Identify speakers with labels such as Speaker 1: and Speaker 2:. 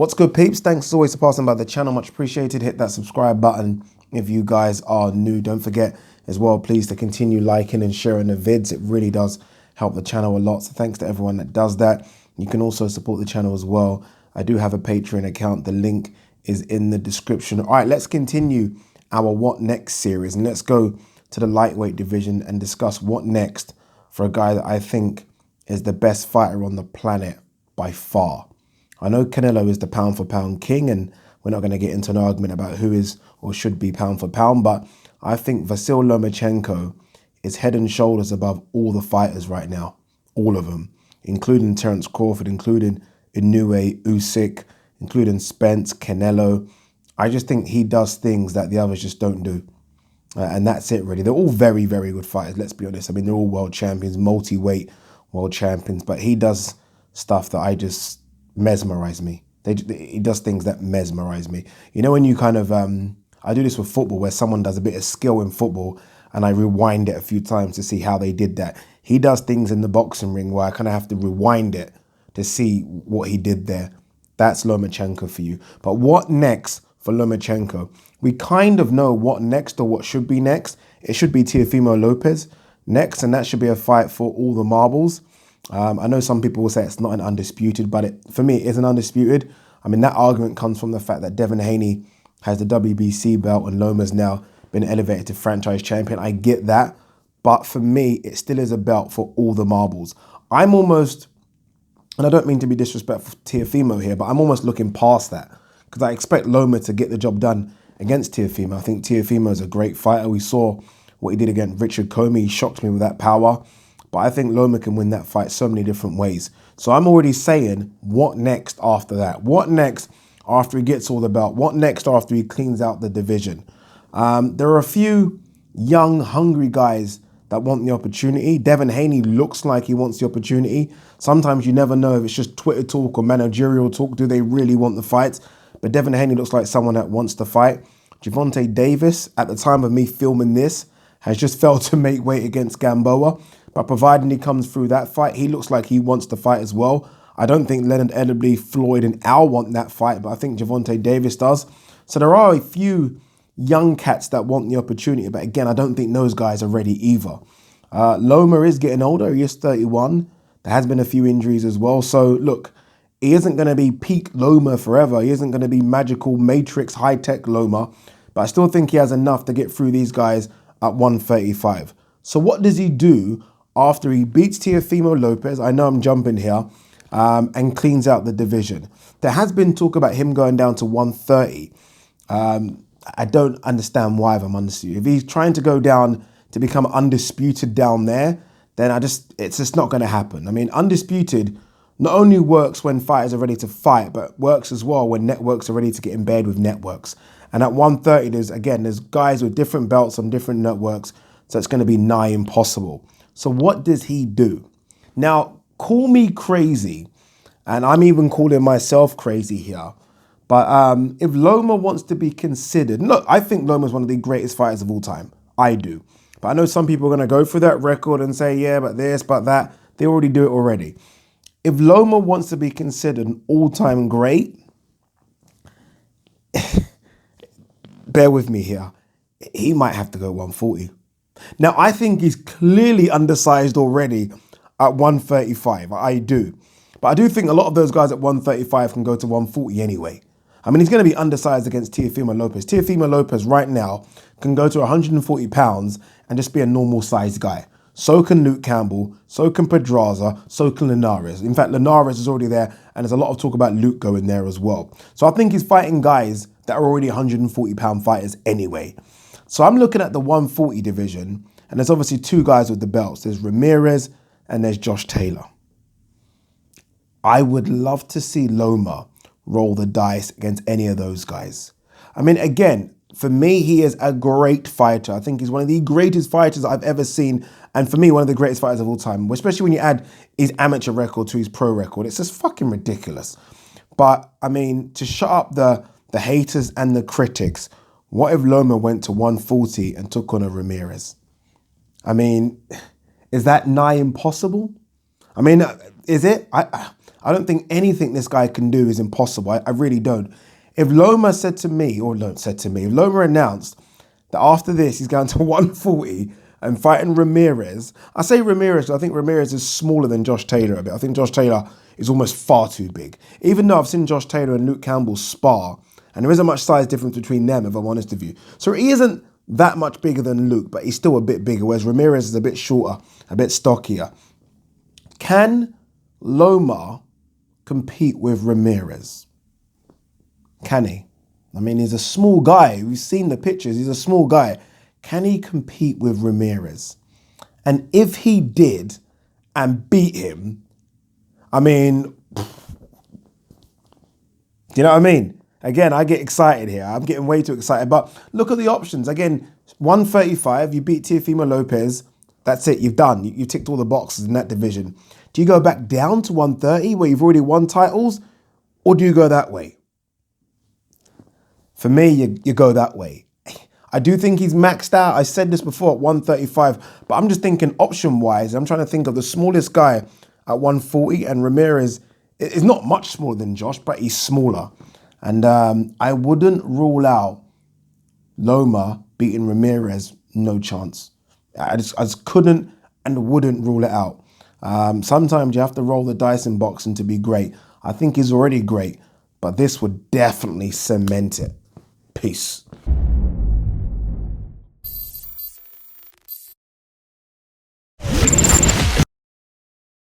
Speaker 1: What's good, peeps? Thanks as always for passing by the channel. Much appreciated. Hit that subscribe button if you guys are new. Don't forget as well, please, to continue liking and sharing the vids. It really does help the channel a lot. So thanks to everyone that does that. You can also support the channel as well. I do have a Patreon account. The link is in the description. All right, let's continue our What Next series. And let's go to the lightweight division and discuss what next for a guy that I think is the best fighter on the planet by far. I know Canelo is the pound for pound king, and we're not going to get into an argument about who is or should be pound for pound, but I think Vasyl Lomachenko is head and shoulders above all the fighters right now, all of them, including Terence Crawford, including Inoue, Usyk, including Spence, Canelo. I just think he does things that the others just don't do. And that's it, really. They're all very, very good fighters, let's be honest. I mean, they're all world champions, multi-weight world champions, but he does stuff that I just mesmerize me. He does things that mesmerize me. You know, when you kind of, I do this with football where someone does a bit of skill in football and I rewind it a few times to see how they did that. He does things in the boxing ring where I kind of have to rewind it to see what he did there. That's Lomachenko for you. But what next for Lomachenko? We kind of know what next or what should be next. It should be Teofimo Lopez next, and that should be a fight for all the marbles. I know some people will say it's not an undisputed, but for me, it is an undisputed. I mean, that argument comes from the fact that Devin Haney has the WBC belt and Loma's now been elevated to franchise champion. I get that. But for me, it still is a belt for all the marbles. I'm almost, and I don't mean to be disrespectful to Teofimo here, but I'm almost looking past that because I expect Loma to get the job done against Teofimo. I think Teofimo is a great fighter. We saw what he did against Richard Comey. He shocked me with that power. But I think Loma can win that fight so many different ways. So I'm already saying, what next after that? What next after he gets all the belt? What next after he cleans out the division? There are a few young, hungry guys that want the opportunity. Devin Haney looks like he wants the opportunity. Sometimes you never know if it's just Twitter talk or managerial talk. Do they really want the fights? But Devin Haney looks like someone that wants to fight. Gervonta Davis, at the time of me filming this, has just failed to make weight against Gamboa. But providing he comes through that fight, he looks like he wants to fight as well. I don't think Leonard Ellerbe, Floyd and Al want that fight, but I think Gervonta Davis does. So there are a few young cats that want the opportunity. But again, I don't think those guys are ready either. Loma is getting older. He is 31. There has been a few injuries as well. So look, he isn't going to be peak Loma forever. He isn't going to be magical matrix high-tech Loma. But I still think he has enough to get through these guys at 135. So what does he do after he beats Teofimo Lopez? I know I'm jumping here, and cleans out the division. There has been talk about him going down to 130. I don't understand why, if I'm honest with you. If he's trying to go down to become undisputed down there, then it's just not going to happen. I mean, undisputed not only works when fighters are ready to fight, but works as well when networks are ready to get in bed with networks. And at 130, there's guys with different belts on different networks, so it's going to be nigh impossible. So what does he do? Now, call me crazy, and I'm even calling myself crazy here, but if Loma wants to be considered, look, I think Loma's one of the greatest fighters of all time. I do. But I know some people are going to go through that record and say, yeah, but this, but that. They already do it already. If Loma wants to be considered an all-time great, bear with me here, he might have to go 140. Now, I think he's clearly undersized already at 135. I do. But I do think a lot of those guys at 135 can go to 140 anyway. I mean, he's going to be undersized against Teofimo Lopez. Teofimo Lopez right now can go to 140 pounds and just be a normal sized guy. So can Luke Campbell, so can Pedraza, so can Linares. In fact, Linares is already there, and there's a lot of talk about Luke going there as well. So I think he's fighting guys that are already 140 pound fighters anyway. So I'm looking at the 140 division, and there's obviously two guys with the belts. There's Ramirez and there's Josh Taylor. I would love to see Loma roll the dice against any of those guys. I mean, again, for me, he is a great fighter. I think he's one of the greatest fighters I've ever seen. And for me, one of the greatest fighters of all time, especially when you add his amateur record to his pro record. It's just fucking ridiculous. But, I mean, to shut up the haters and the critics, what if Loma went to 140 and took on a Ramirez? I mean, is that nigh impossible? I mean, is it? I don't think anything this guy can do is impossible. I really don't. If Loma said to me, or not said to me, if Loma announced that after this he's going to 140 and fighting Ramirez, I say Ramirez, I think Ramirez is smaller than Josh Taylor a bit. I think Josh Taylor is almost far too big. Even though I've seen Josh Taylor and Luke Campbell spar, and there isn't much size difference between them, if I'm honest with you. So he isn't that much bigger than Luke, but he's still a bit bigger, whereas Ramirez is a bit shorter, a bit stockier. Can Loma compete with Ramirez? Can he? I mean, he's a small guy. We've seen the pictures. He's a small guy. Can he compete with Ramirez? And if he did and beat him, I mean, do you know what I mean? Again, I get excited here. I'm getting way too excited. But look at the options. Again, 135, you beat Teofimo Lopez. That's it. You've done. You've ticked all the boxes in that division. Do you go back down to 130 where you've already won titles? Or do you go that way? For me, you go that way. I do think he's maxed out. I said this before at 135, but I'm just thinking option-wise. I'm trying to think of the smallest guy at 140, and Ramirez is not much smaller than Josh, but he's smaller. And I wouldn't rule out Loma beating Ramirez, no chance. I just couldn't and wouldn't rule it out. Sometimes you have to roll the dice in boxing to be great. I think he's already great, but this would definitely cement it. Peace.